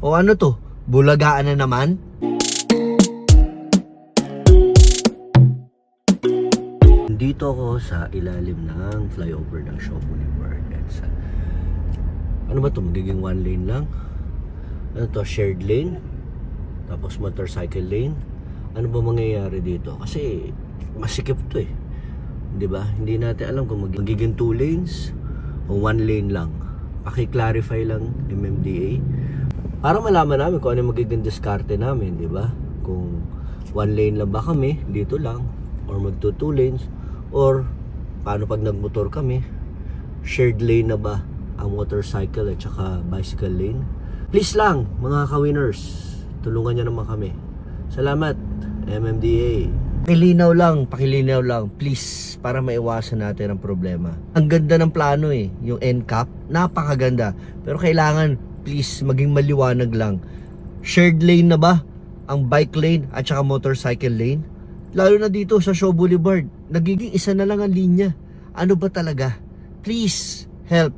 O ano to? Bulagaan na naman? Dito ako sa ilalim ng flyover ng Shaw Boulevard. Ano ba to? Magiging one lane lang? Ano to? Shared lane? Tapos motorcycle lane? Ano ba mangyayari dito? Kasi masikip to eh. Diba? Hindi natin alam kung magiging 2 lanes o 1 lane lang. Paki-clarify lang MMDA para malaman namin kung ano magiging diskarte namin, diba? Kung 1 lane lang ba kami, dito lang, or magto 2 lanes, or paano pag nagmotor kami, shared lane na ba ang motorcycle at saka bicycle lane? Please lang mga ka-winners, tulungan nyo naman kami. Salamat MMDA. Pakilinaw lang please, para maiwasan natin ang problema. Ang ganda ng plano eh, yung NCAP, napakaganda, pero kailangan please maging maliwanag lang. Shared lane na ba ang bike lane at saka motorcycle lane? Lalo na dito sa Shaw Boulevard, nagiging isa na lang ang linya. Ano ba talaga? Please help.